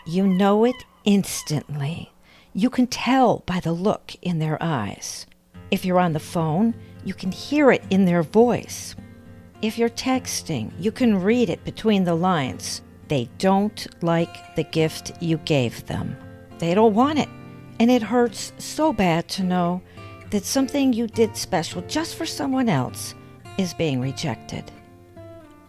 You know it instantly. You can tell by the look in their eyes. If you're on the phone, you can hear it in their voice. If you're texting, you can read it between the lines. They don't like the gift you gave them. They don't want it. And it hurts so bad to know that something you did special just for someone else is being rejected.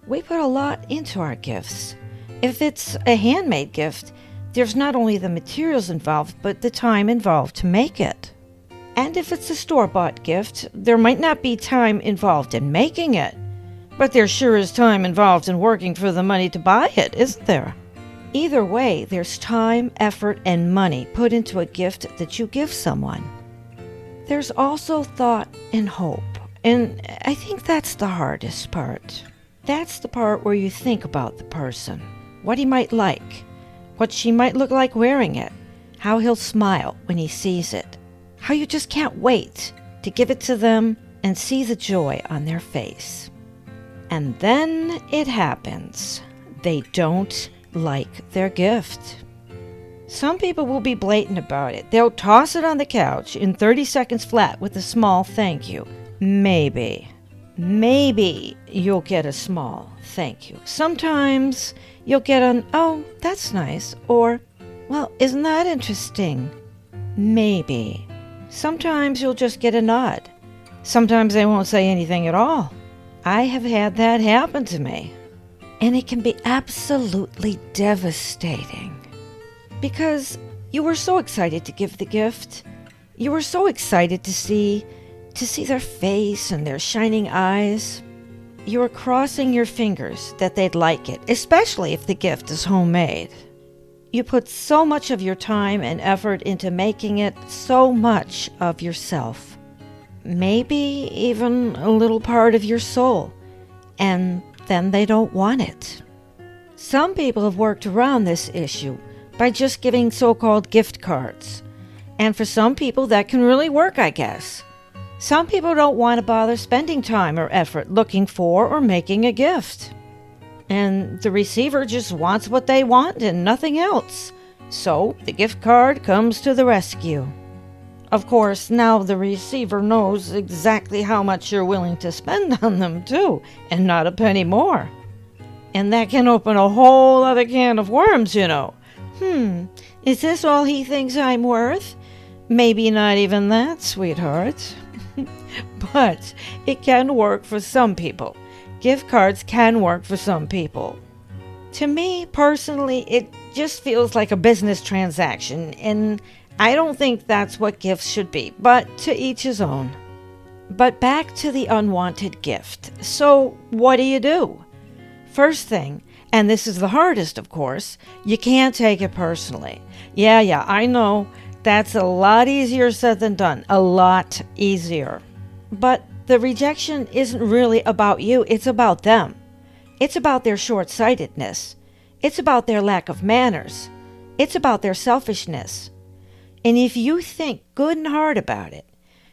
We put a lot into our gifts. If it's a handmade gift, there's not only the materials involved, but the time involved to make it. And if it's a store-bought gift, there might not be time involved in making it, but there sure is time involved in working for the money to buy it, isn't there? Either way, there's time, effort, and money put into a gift that you give someone. There's also thought and hope, and I think that's the hardest part. That's the part where you think about the person, what he might like, what she might look like wearing it, how he'll smile when he sees it, how you just can't wait to give it to them and see the joy on their face. And then it happens. They don't like their gift. Some people will be blatant about it. They'll toss it on the couch in 30 seconds flat with a small thank you. Maybe you'll get a small thank you. Sometimes you'll get an, oh, that's nice, or, well, isn't that interesting? Maybe. Sometimes you'll just get a nod. Sometimes they won't say anything at all. I have had that happen to me. And it can be absolutely devastating. Because you were so excited to give the gift. You were so excited to see their face and their shining eyes. You were crossing your fingers that they'd like it, especially if the gift is homemade. You put so much of your time and effort into making it, so much of yourself. Maybe even a little part of your soul. And then they don't want it. Some people have worked around this issue by just giving so-called gift cards. And for some people that can really work, I guess. Some people don't want to bother spending time or effort looking for or making a gift. And the receiver just wants what they want and nothing else. So the gift card comes to the rescue. Of course, now the receiver knows exactly how much you're willing to spend on them too, and not a penny more. And that can open a whole other can of worms, you know. Is this all he thinks I'm worth? Maybe not even that, sweetheart. But it can work for some people. Gift cards can work for some people. To me, personally, it just feels like a business transaction, and I don't think that's what gifts should be, but to each his own. But back to the unwanted gift. So what do? First thing, and this is the hardest, of course, you can't take it personally. Yeah, I know. That's a lot easier said than done. A lot easier. But the rejection isn't really about you. It's about them. It's about their short-sightedness. It's about their lack of manners. It's about their selfishness. And if you think good and hard about it,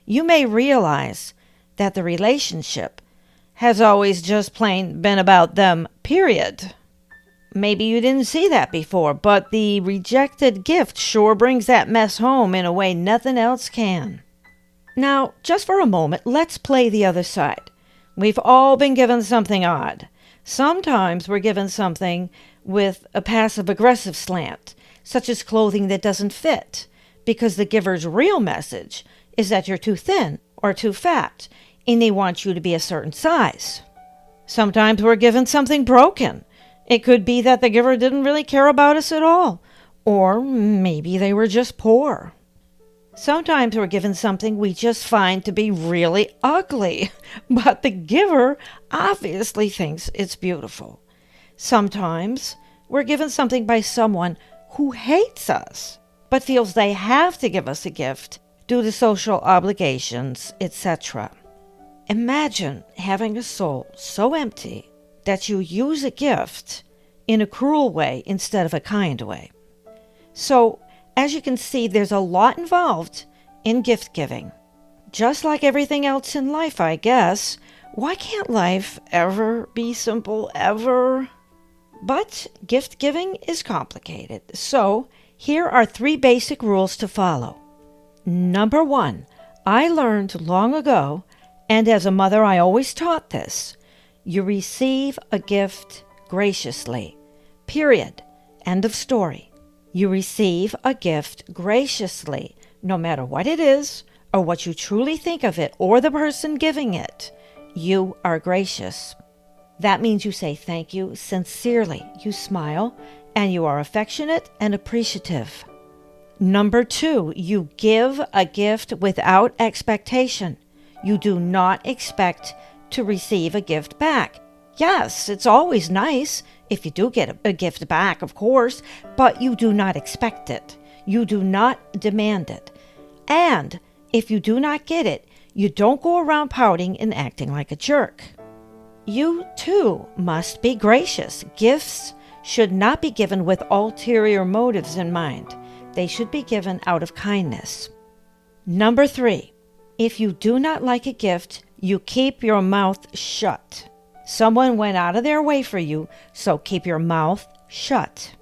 you may realize that the relationship has always just plain been about them, period. Maybe you didn't see that before, but the rejected gift sure brings that mess home in a way nothing else can. Now, just for a moment, let's play the other side. We've all been given something odd. Sometimes we're given something with a passive-aggressive slant, such as clothing that doesn't fit, because the giver's real message is that you're too thin or too fat, and they want you to be a certain size. Sometimes we're given something broken. It could be that the giver didn't really care about us at all, or maybe they were just poor. Sometimes we're given something we just find to be really ugly, but the giver obviously thinks it's beautiful. Sometimes we're given something by someone who hates us, but feels they have to give us a gift due to social obligations, etc. Imagine having a soul so empty that you use a gift in a cruel way instead of a kind way. So, as you can see, there's a lot involved in gift giving. Just like everything else in life, I guess. Why can't life ever be simple, ever? But gift giving is complicated, so here are 3 basic rules to follow. Number 1, I learned long ago, and as a mother I always taught this: you receive a gift graciously. Period. End of story. You receive a gift graciously, no matter what it is, or what you truly think of it, or the person giving it. You are gracious. That means you say thank you sincerely, you smile, and you are affectionate and appreciative. Number 2, you give a gift without expectation. You do not expect to receive a gift back. Yes, it's always nice if you do get a gift back, of course, but you do not expect it. You do not demand it. And if you do not get it, you don't go around pouting and acting like a jerk. You, too, must be gracious. Gifts should not be given with ulterior motives in mind. They should be given out of kindness. Number 3, if you do not like a gift, you keep your mouth shut. Someone went out of their way for you, so keep your mouth shut.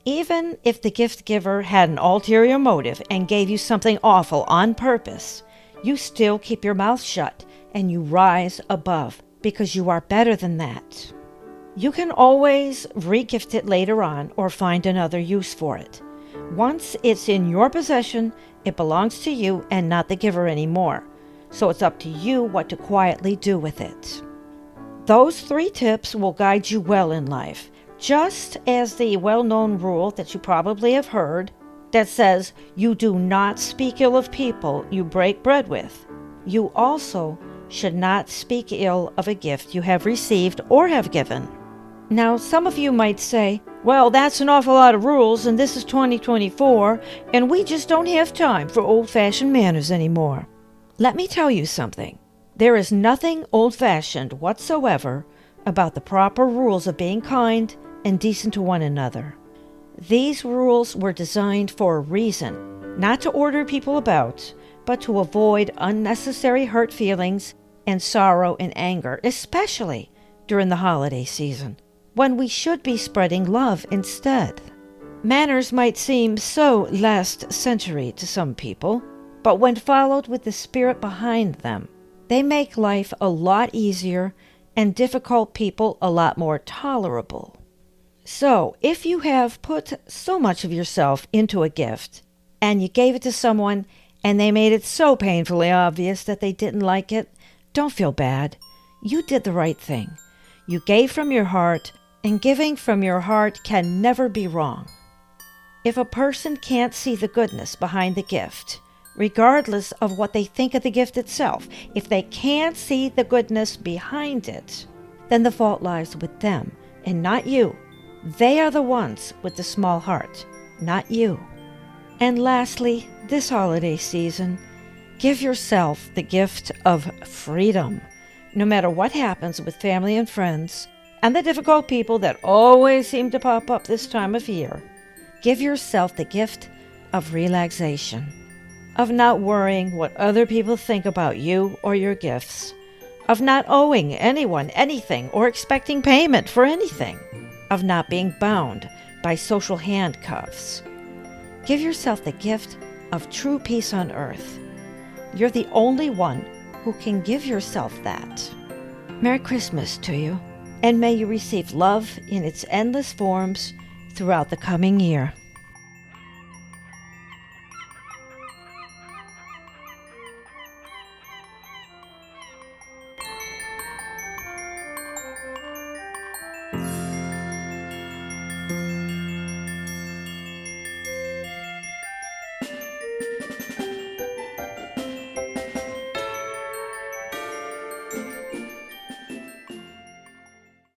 Even if the gift giver had an ulterior motive and gave you something awful on purpose, you still keep your mouth shut and you rise above, because you are better than that. You can always re-gift it later on or find another use for it. Once it's in your possession, it belongs to you and not the giver anymore. So it's up to you what to quietly do with it. Those 3 tips will guide you well in life, just as the well-known rule that you probably have heard that says you do not speak ill of people you break bread with. You also should not speak ill of a gift you have received or have given. Now, some of you might say, well, that's an awful lot of rules, and this is 2024, and we just don't have time for old-fashioned manners anymore. Let me tell you something. There is nothing old-fashioned whatsoever about the proper rules of being kind and decent to one another. These rules were designed for a reason, not to order people about, but to avoid unnecessary hurt feelings and sorrow and anger, especially during the holiday season, when we should be spreading love instead. Manners might seem so last century to some people, but when followed with the spirit behind them, they make life a lot easier and difficult people a lot more tolerable. So, if you have put so much of yourself into a gift, and you gave it to someone, and they made it so painfully obvious that they didn't like it, don't feel bad. You did the right thing. You gave from your heart, and giving from your heart can never be wrong. If a person can't see the goodness behind the gift, regardless of what they think of the gift itself, if they can't see the goodness behind it, then the fault lies with them and not you. They are the ones with the small heart, not you. And lastly, this holiday season, give yourself the gift of freedom. No matter what happens with family and friends, and the difficult people that always seem to pop up this time of year, give yourself the gift of relaxation, of not worrying what other people think about you or your gifts, of not owing anyone anything or expecting payment for anything, of not being bound by social handcuffs. Give yourself the gift of true peace on earth. You're the only one who can give yourself that. Merry Christmas to you, and may you receive love in its endless forms throughout the coming year.